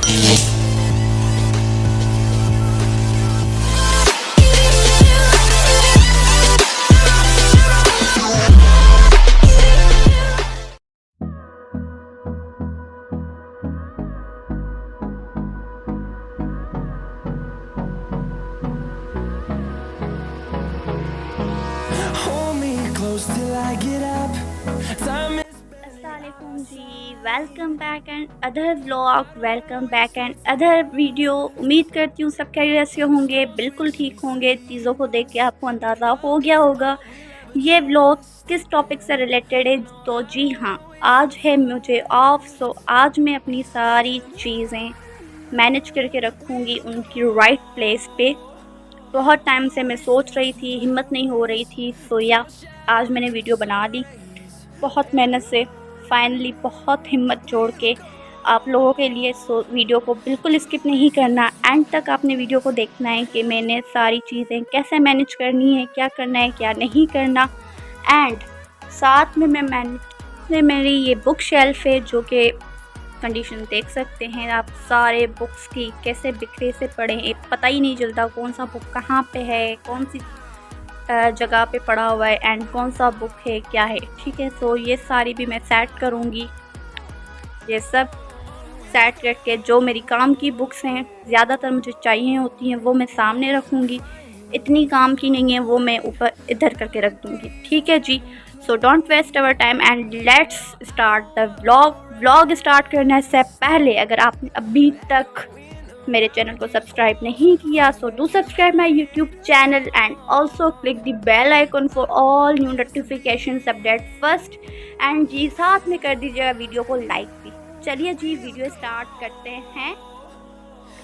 अस्सलामुअलैकुम जी, welcome back and other vlog, welcome back and other video. उम्मीद करती हूँ सब खैरियत से होंगे, बिल्कुल ठीक होंगे। चीज़ों को देख के आपको अंदाज़ा हो गया होगा ये व्लॉग किस टॉपिक से रिलेटेड है। तो जी हाँ, आज है मुझे ऑफ, सो आज मैं अपनी सारी चीज़ें मैनेज करके रखूँगी उनकी राइट प्लेस पे। बहुत टाइम से मैं सोच रही थी, हिम्मत नहीं हो रही थी, सो या आज मैंने वीडियो बना ली बहुत मेहनत से, फाइनली बहुत हिम्मत जोड़ के आप लोगों के लिए। सो वीडियो को बिल्कुल स्किप नहीं करना, एंड तक आपने वीडियो को देखना है कि मैंने सारी चीज़ें कैसे मैनेज करनी है, क्या करना है क्या नहीं करना। एंड साथ में मेरी ये बुक शेल्फ है जो कि कंडीशन देख सकते हैं आप, सारे बुक्स की कैसे बिखरे से पड़े हैं, पता ही नहीं चलता कौन सा बुक कहाँ पे है, कौन सी जगह पे पड़ा हुआ है एंड कौन सा बुक है क्या है। ठीक है, सो ये सारी भी मैं सेट करूँगी। ये सब सेट करके जो मेरी काम की बुक्स हैं, ज़्यादातर मुझे चाहिए होती हैं, वो मैं सामने रखूँगी। इतनी काम की नहीं है, वो मैं ऊपर इधर करके रख दूँगी। ठीक है जी, so don't waste our time and let's start the vlog start करने से पहले अगर आपने अभी तक मेरे चैनल को सब्सक्राइब नहीं किया, so do subscribe my YouTube channel and also click the bell icon for all new notification update first. And जी साथ में कर दीजिएगा वीडियो को लाइक भी। चलिए जी वीडियो स्टार्ट करते हैं।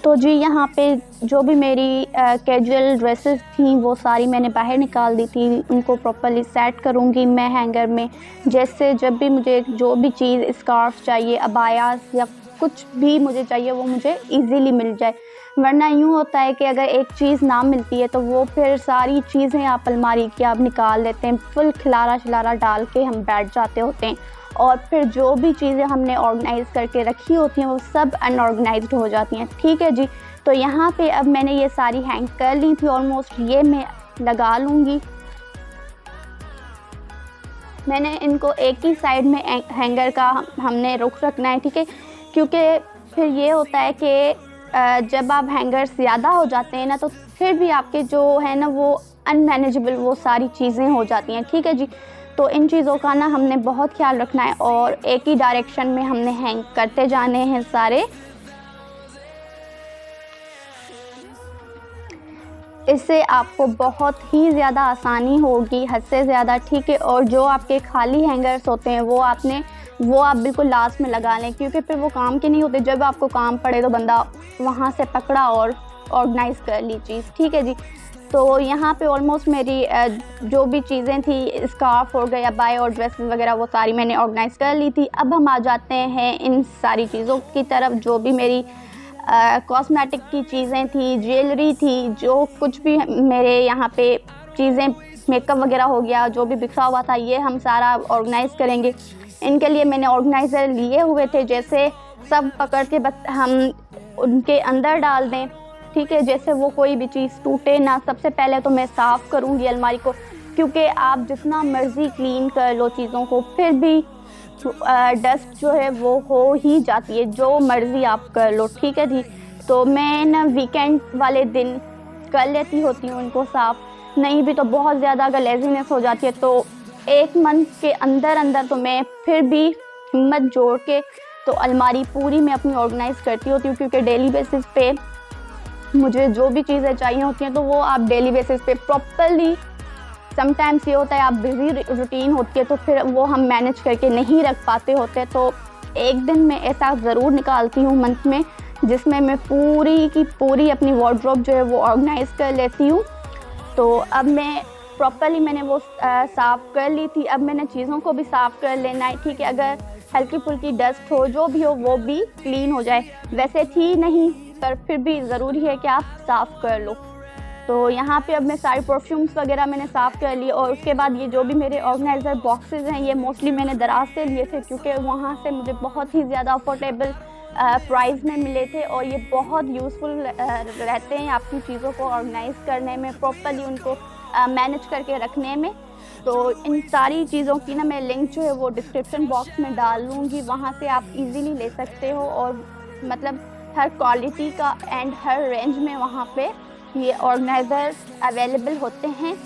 तो जी यहाँ पे जो भी मेरी कैजुअल ड्रेसेस थी वो सारी मैंने बाहर निकाल दी थी, उनको प्रॉपर्ली सेट करूँगी मैं हैंगर में। जैसे जब भी मुझे जो भी चीज़ स्कार्फ चाहिए, अबायास या कुछ भी मुझे चाहिए वो मुझे इजीली मिल जाए। वरना यूँ होता है कि अगर एक चीज़ ना मिलती है तो वो फिर सारी चीज़ें आप अलमारी की आप निकाल लेते हैं, फुल खिलारा शिलारा डाल के हम बैठ जाते होते हैं, और फिर जो भी चीज़ें हमने ऑर्गेनाइज़ करके रखी होती हैं वो सब अनऑर्गेनाइज्ड हो जाती हैं। ठीक है जी, तो यहाँ पे अब मैंने ये सारी हैंग कर ली थी ऑलमोस्ट, ये मैं लगा लूँगी। मैंने इनको एक ही साइड में हैंगर का हमने रुख रखना है। ठीक है, क्योंकि फिर ये होता है कि जब आप हैंगर्स ज़्यादा हो जाते हैं ना तो फिर भी आपके जो है ना वो अनमैनेजेबल वो सारी चीज़ें हो जाती हैं। ठीक है जी, तो इन चीज़ों का ना हमने बहुत ख्याल रखना है और एक ही डायरेक्शन में हमने हैंग करते जाने हैं सारे। इससे आपको बहुत ही ज़्यादा आसानी होगी, हद से ज़्यादा। ठीक है, और जो आपके खाली हैंगर्स होते हैं वो आप बिल्कुल लास्ट में लगा लें, क्योंकि फिर वो काम के नहीं होते। जब आपको काम पड़े तो बंदा वहाँ से पकड़ा और ऑर्गेनाइज़ कर ली चीज़। ठीक है जी, तो यहाँ पे ऑलमोस्ट मेरी जो भी चीज़ें थी, स्कार्फ हो गया, बाय और ड्रेसेस वगैरह, वो सारी मैंने ऑर्गेनाइज़ कर ली थी। अब हम आ जाते हैं इन सारी चीज़ों की तरफ। जो भी मेरी कॉस्मेटिक की चीज़ें थी, ज्वेलरी थी, जो कुछ भी मेरे यहाँ पे चीज़ें, मेकअप वगैरह हो गया, जो भी बिखरा हुआ था, ये हम सारा ऑर्गेनाइज़ करेंगे। इनके लिए मैंने ऑर्गेनाइज़र लिए हुए थे, जैसे सब पकड़ के हम उनके अंदर डाल दें। ठीक है, जैसे वो कोई भी चीज़ टूटे ना। सबसे पहले तो मैं साफ़ करूँगी अलमारी को, क्योंकि आप जितना मर्ज़ी क्लीन कर लो चीज़ों को फिर भी डस्ट जो है वो हो ही जाती है, जो मर्ज़ी आप कर लो। ठीक है जी, तो मैं ना वीकेंड वाले दिन कर लेती होती हूँ उनको साफ़, नहीं भी तो बहुत ज़्यादा अगर लेज़ीनेस हो जाती है तो एक मंथ के अंदर तो मैं फिर भी हिम्मत जोड़ के तो अलमारी पूरी मैं अपनी ऑर्गेनाइज़ करती होती हूँ। क्योंकि डेली बेसिस पे मुझे जो भी चीज़ें चाहिए होती हैं तो वो आप डेली बेसिस पे प्रॉपरली, समटाइम्स ये होता है आप बिज़ी रूटीन होती है तो फिर वो हम मैनेज करके नहीं रख पाते होते। तो एक दिन मैं ऐसा ज़रूर निकालती हूँ मंथ में जिसमें मैं पूरी की पूरी अपनी वार्डरोब जो है वो ऑर्गेनाइज़ कर लेती हूँ। तो अब मैं प्रॉपरली मैंने वो साफ़ कर ली थी। अब मैंने चीज़ों को भी साफ़ कर लेना है। ठीक है, अगर हल्की फुल्की डस्ट हो, जो भी हो, वो भी क्लीन हो जाए। वैसे थी नहीं पर फिर भी ज़रूरी है कि आप साफ़ कर लो। तो यहाँ पे अब मैं सारी परफ्यूम्स वगैरह मैंने साफ़ कर ली, और उसके बाद ये जो भी मेरे ऑर्गेनाइज़र बॉक्सेस हैं ये मोस्टली मैंने दराज से लिए थे, क्योंकि वहाँ से मुझे बहुत ही ज़्यादा अफोर्डेबल प्राइस में मिले थे और ये बहुत यूज़फुल रहते हैं आपकी चीज़ों को ऑर्गेनाइज़ करने में, प्रॉपर्ली उनको मैनेज करके रखने में। तो इन सारी चीज़ों की ना मैं लिंक जो है वो डिस्क्रिप्शन बॉक्स में डाल दूँगी, वहाँ से आप इजीली ले सकते हो और मतलब हर क्वालिटी का एंड हर रेंज में वहाँ पे ये ऑर्गेनाइज़र अवेलेबल होते हैं।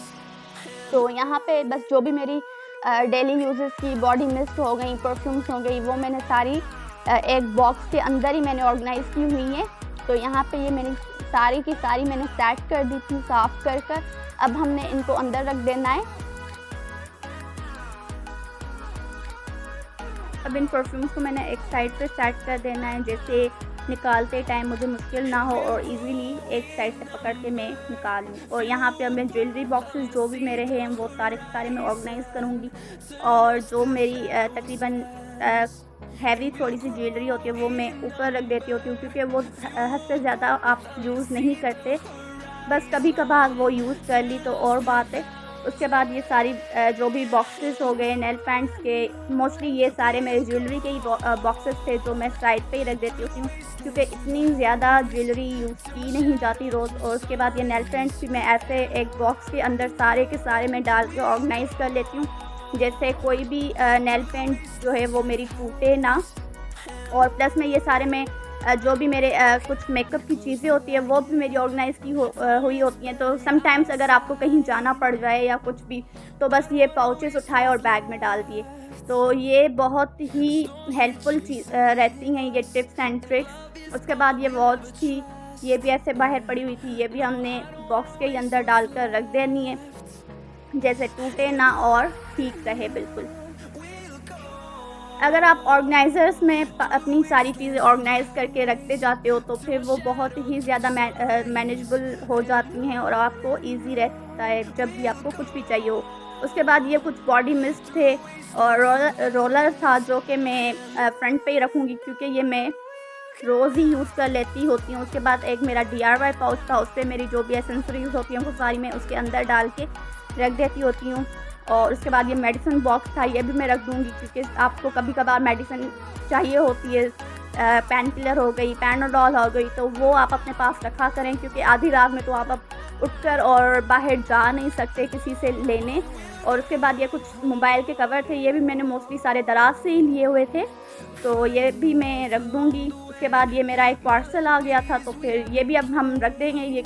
तो यहाँ पे बस जो भी मेरी डेली यूजेस की बॉडी मिस्ट हो गई, परफ्यूम्स हो गई, वो मैंने सारी एक बॉक्स के अंदर ही मैंने ऑर्गेनाइज़ की हुई है। तो यहाँ पे ये मैंने सारी की सारी मैंने सेट कर दी थी साफ़ कर कर। अब हमने इनको अंदर रख देना है। अब इन परफ्यूम्स को मैंने एक साइड पे सेट कर देना है, जैसे निकालते टाइम मुझे मुश्किल ना हो और इजीली एक साइड से पकड़ के मैं निकाल लूँ। और यहाँ पे अब मैं ज्वेलरी बॉक्सेस जो भी मेरे हैं वो सारे के सारे मैं ऑर्गेनाइज़ करूँगी। और जो मेरी तकरीबन हैवी थोड़ी सी ज्वेलरी होती है वो मैं ऊपर रख देती होती हूँ, क्योंकि वो हद से ज़्यादा आप यूज़ नहीं करते, बस कभी कभार वो यूज़ कर ली तो और बात है। उसके बाद ये सारी जो भी बॉक्सेस हो गए नेल पेंट्स के, मोस्टली ये सारे मेरे ज्वेलरी के ही बॉक्सेस थे जो मैं साइड पे ही रख देती होती हूँ, क्योंकि इतनी ज़्यादा ज्वेलरी यूज़ की नहीं जाती रोज़। और उसके बाद ये नेल पेंट्स भी मैं ऐसे एक बॉक्स के अंदर सारे के सारे मैं डाल के ऑर्गेनाइज़ कर लेती हूँ, जैसे कोई भी नेल पेंट जो है वो मेरी टूटे ना। और प्लस में ये सारे में जो भी मेरे कुछ मेकअप की चीज़ें होती है वो भी मेरी ऑर्गेनाइज़ की हुई होती हैं। तो समटाइम्स अगर आपको कहीं जाना पड़ जाए या कुछ भी, तो बस ये पाउचेस उठाए और बैग में डाल दिए। तो ये बहुत ही हेल्पफुल चीज़ रहती हैं ये टिप्स एंड ट्रिक्स। उसके बाद ये वॉच थी, ये भी ऐसे बाहर पड़ी हुई थी, ये भी हमने बॉक्स के अंदर डाल कर रख देनी है, जैसे टूटे ना और ठीक रहे बिल्कुल। अगर आप ऑर्गेनाइज़र्स में अपनी सारी चीज़ें ऑर्गेनाइज़ करके रखते जाते हो तो फिर वो बहुत ही ज़्यादा मैनेजेबल हो जाती हैं और आपको इजी रहता है जब भी आपको कुछ भी चाहिए हो। उसके बाद ये कुछ बॉडी मिस्ट थे और रोलर था जो कि मैं फ्रंट पे ही रखूँगी, क्योंकि ये मैं रोज़ ही यूज़ कर लेती होती हूँ। उसके बाद एक मेरा DIY पाउच था, उस पर मेरी जो भी एसेंसरीज़ होती हैं वो सारी मैं उसके अंदर डाल के रख देती होती हूँ। और उसके बाद ये मेडिसिन बॉक्स था, ये भी मैं रख दूँगी, क्योंकि आपको कभी कभार मेडिसिन चाहिए होती है, पेन किलर हो गई, पैनाडोल हो गई, तो वो आप अपने पास रखा करें, क्योंकि आधी रात में तो आप अब उठकर और बाहर जा नहीं सकते किसी से लेने। और उसके बाद ये कुछ मोबाइल के कवर थे, ये भी मैंने मोस्टली सारे दराज से ही लिए हुए थे, तो ये भी मैं रख दूँगी। उसके बाद ये मेरा एक पार्सल आ गया था, तो फिर ये भी अब हम रख देंगे, ये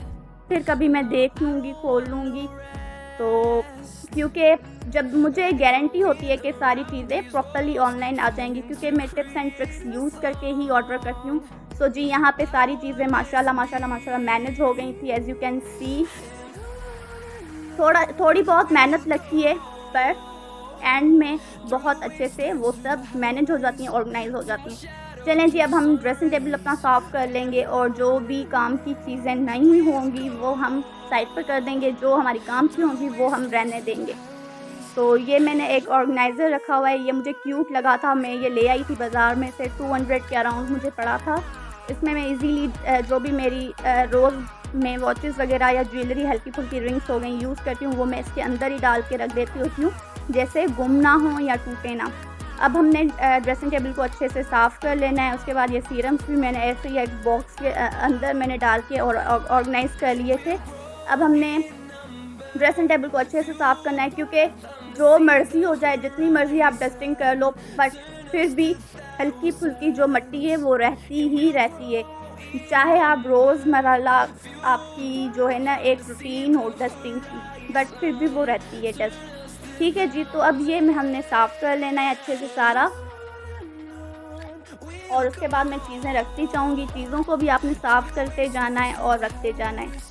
फिर कभी मैं देख लूँगी, खोल लूँगी। तो क्योंकि जब मुझे गारंटी होती है कि सारी चीज़ें प्रॉपर्ली ऑनलाइन आ जाएंगी, क्योंकि मैं टिप्स एंड ट्रिक्स यूज़ करके ही ऑर्डर करती हूँ। सो जी, यहाँ पे सारी चीज़ें माशाल्लाह माशाल्लाह माशाल्लाह मैनेज हो गई थी। एज़ यू कैन सी थोड़ी बहुत मेहनत लगती है, पर एंड में बहुत अच्छे से वो सब मैनेज हो जाती हैं, ऑर्गेनाइज हो जाती हैं। चलें जी, अब हम ड्रेसिंग टेबल अपना साफ़ कर लेंगे और जो भी काम की चीज़ें नहीं होंगी वो हम साइड पर कर देंगे, जो हमारी काम की होंगी वो हम रहने देंगे। तो ये मैंने एक ऑर्गेनाइज़र रखा हुआ है, ये मुझे क्यूट लगा था, मैं ये ले आई थी बाज़ार में से, 200 के अराउंड मुझे पड़ा था। इसमें मैं इजीली जो भी मेरी रोज़ में वॉचेस वगैरह या ज्वेलरी हल्की फुल्की रिंग्स हो गई यूज़ करती हूँ, वो मैं इसके अंदर ही डाल के रख देती होती हूँ, जैसे गुम ना हो या टूटे ना। अब हमने ड्रेसिंग टेबल को अच्छे से साफ़ कर लेना है। उसके बाद ये सीरम्स भी मैंने ऐसे ही एक बॉक्स के अंदर मैंने डाल के और ऑर्गेनाइज़ कर लिए थे। अब हमने ड्रेसिंग टेबल को अच्छे से साफ़ करना है, क्योंकि जो मर्ज़ी हो जाए, जितनी मर्ज़ी आप डस्टिंग कर लो, बट फिर भी हल्की फुल्की जो मिट्टी है वो रहती ही रहती है। चाहे आप रोज़मर्रा आपकी जो है ना एक रूटीन हो डस्टिंग की, बट फिर भी वो रहती है डस्ट। ठीक है जी, तो अब ये हमने साफ़ कर लेना है अच्छे से सारा, और उसके बाद मैं चीज़ें रखती जाऊँगी। चीज़ों को भी आपने साफ़ करते जाना है और रखते जाना है।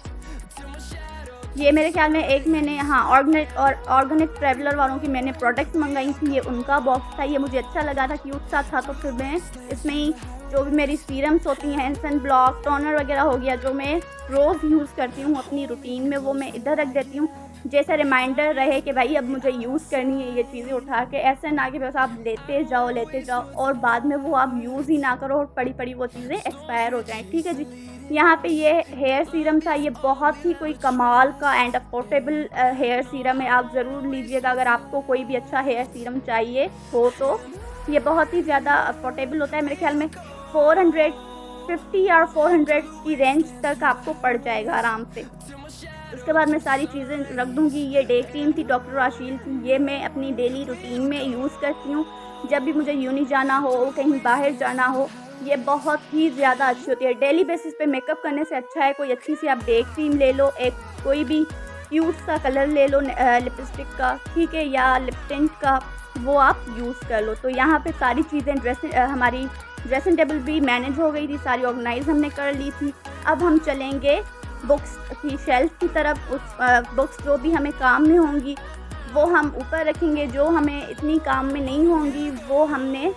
ये मेरे ख्याल में एक मैंने ऑर्गेनिक ट्रैवलर वालों की मैंने प्रोडक्ट्स मंगाई थी, ये उनका बॉक्स था, ये मुझे अच्छा लगा था, क्यूट सा था, तो फिर मैं इसमें ही जो भी मेरी सीरम्स होती हैं, सन ब्लॉक, टोनर वगैरह हो गया, जो मैं रोज़ यूज़ करती हूँ अपनी रूटीन में, वो मैं इधर रख देती हूँ, जैसे रिमाइंडर रहे कि भाई अब मुझे यूज़ करनी है ये चीज़ें उठा के। ऐसे ना कि बस आप लेते जाओ और बाद में वो आप यूज़ ही ना करो और पड़ी पड़ी वो चीज़ें एक्सपायर हो जाएं। ठीक है जी, यहाँ पे ये हेयर सीरम था, ये बहुत ही कोई कमाल का एंड अफोर्डेबल हेयर सीरम है, आप ज़रूर लीजिएगा अगर आपको कोई भी अच्छा हेयर सीरम चाहिए हो तो। ये बहुत ही ज़्यादा अफोर्डेबल होता है, मेरे ख्याल में 450 या 400 की रेंज तक आपको पड़ जाएगा आराम से। उसके बाद मैं सारी चीज़ें रख दूँगी। ये डे क्रीम थी डॉक्टर राशील की, ये मैं अपनी डेली रूटीन में यूज़ करती हूँ। जब भी मुझे यूनी जाना हो, कहीं बाहर जाना हो, ये बहुत ही ज़्यादा अच्छी होती है। डेली बेसिस पे मेकअप करने से अच्छा है कोई अच्छी सी आप डे क्रीम ले लो, एक कोई भी क्यूट सा कलर ले लो लिपस्टिक का, ठीक है, या लिप टिंट का, वो आप यूज़ कर लो। तो यहाँ पे सारी चीज़ें हमारी ड्रेसिंग टेबल भी मैनेज हो गई थी, सारी ऑर्गेनाइज़ हमने कर ली थी। अब हम चलेंगे बुक्स की शेल्फ़ की तरफ। उस बुक्स जो भी हमें काम में होंगी वो हम ऊपर रखेंगे, जो हमें इतनी काम में नहीं होंगी वो हमने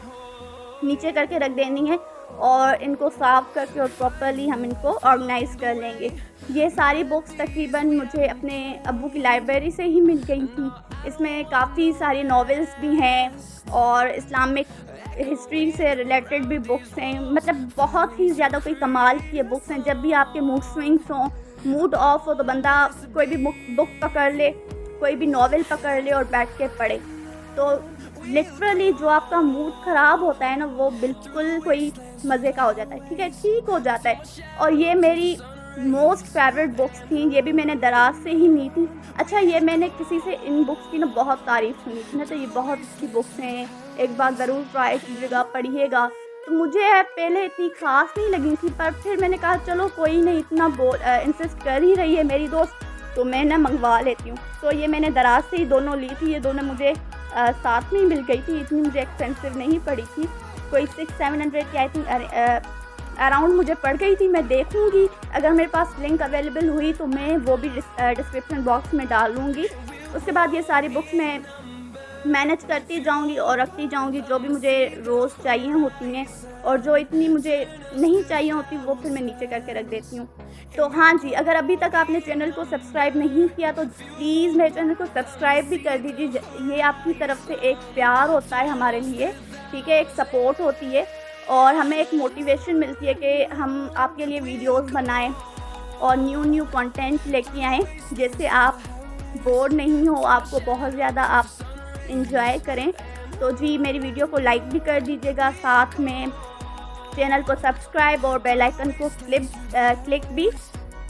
नीचे करके रख देनी है और इनको साफ़ करके और प्रॉपर्ली हम इनको ऑर्गेनाइज़ कर लेंगे। ये सारी बुक्स तकरीबन मुझे अपने अब्बू की लाइब्रेरी से ही मिल गई थी। इसमें काफ़ी सारी नॉवेल्स भी हैं और इस्लामिक हिस्ट्री से रिलेटेड भी बुक्स हैं। मतलब बहुत ही ज़्यादा कोई कमाल की ये बुक्स हैं। जब भी आपके मूड स्विंग्स हों, मूड ऑफ हो, तो बंदा कोई भी बुक पकड़ ले, कोई भी नॉवेल पकड़ ले और बैठ के पढ़े, तो लिटरली जो आपका मूड ख़राब होता है ना, वो बिल्कुल कोई मज़े का हो जाता है, ठीक है, ठीक हो जाता है। और ये मेरी मोस्ट फेवरेट बुक्स थी। ये भी मैंने दराज से ही ली थी। अच्छा, ये मैंने किसी से इन बुक्स की ना बहुत तारीफ़ सुनी थी ना, तो ये बहुत अच्छी बुक्स हैं, एक बार ज़रूर ट्राई कीजिएगा, पढ़िएगा। तो मुझे पहले इतनी ख़ास नहीं लगी थी, पर फिर मैंने कहा चलो कोई नहीं, इतना इंसिस्ट कर ही रही है मेरी दोस्त, तो मैं ना मंगवा लेती हूँ। तो ये मैंने दराज से ही दोनों ली थी। ये दोनों मुझे साथ में ही मिल गई थी, इतनी मुझे एक्सपेंसिव नहीं पड़ी थी, कोई 600-700 की आई थिंक अराउंड मुझे पड़ गई थी। मैं देखूँगी अगर मेरे पास लिंक अवेलेबल हुई तो मैं वो भी डिस्क्रिप्शन बॉक्स में डाल दूँगी। उसके बाद ये सारी बुक्स मैं मैनेज करती जाऊँगी और रखती जाऊँगी, जो भी मुझे रोज़ चाहिए होती हैं, और जो इतनी मुझे नहीं चाहिए होती वो फिर मैं नीचे करके रख देती हूँ। तो हाँ जी, अगर अभी तक आपने चैनल को सब्सक्राइब नहीं किया तो प्लीज़ मेरे चैनल को सब्सक्राइब भी कर दीजिए। ये आपकी तरफ से एक प्यार होता है हमारे लिए, ठीक है, एक सपोर्ट होती है और हमें एक मोटिवेशन मिलती है कि हम आपके लिए वीडियोस बनाएं और न्यू कंटेंट लेके आएँ, जिससे आप बोर नहीं हो, आपको बहुत ज़्यादा आप इंजॉय करें। तो जी, मेरी वीडियो को लाइक भी कर दीजिएगा, साथ में चैनल को सब्सक्राइब और बेल आइकन को क्लिक भी।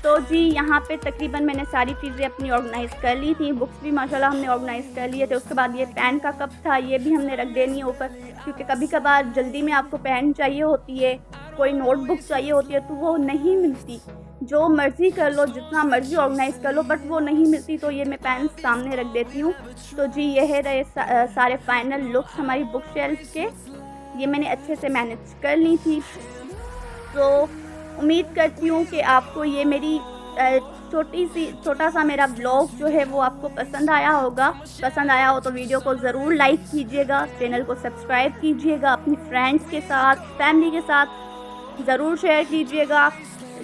तो जी, यहाँ पे तकरीबन मैंने सारी चीज़ें अपनी ऑर्गेनाइज़ कर ली थी। बुक्स भी माशाल्लाह हमने ऑर्गेनाइज़ कर लिए थे। उसके बाद ये पेन का कप था, ये भी हमने रख देनी है ऊपर, क्योंकि कभी कभार जल्दी में आपको पेन चाहिए होती है, कोई नोटबुक चाहिए होती है, तो वो नहीं मिलती। जो मर्ज़ी कर लो, जितना मर्ज़ी ऑर्गेनाइज़ कर लो, बट वो नहीं मिलती, तो ये मैं पेन सामने रख देती हूँ। तो जी, यह रहे सारे फाइनल लुक्स हमारी बुक शेल्फ के। ये मैंने अच्छे से मैनेज कर ली थी। तो उम्मीद करती हूँ कि आपको ये मेरी छोटा सा मेरा ब्लॉग जो है वो आपको पसंद आया होगा। पसंद आया हो तो वीडियो को ज़रूर लाइक कीजिएगा, चैनल को सब्सक्राइब कीजिएगा, अपनी फ्रेंड्स के साथ, फैमिली के साथ ज़रूर शेयर कीजिएगा,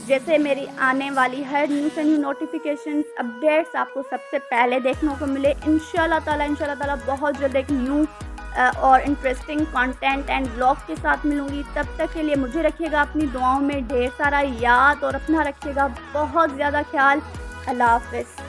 जैसे मेरी आने वाली हर न्यू से न्यू नोटिफिकेशंस, अपडेट्स आपको सबसे पहले देखने को मिले। इंशाल्लाह ताला बहुत जल्द एक न्यू और इंटरेस्टिंग कंटेंट एंड ब्लॉग के साथ मिलूँगी। तब तक के लिए मुझे रखिएगा अपनी दुआओं में ढेर सारा याद और अपना रखिएगा बहुत ज़्यादा ख्याल। अल्लाह हाफ़िज़।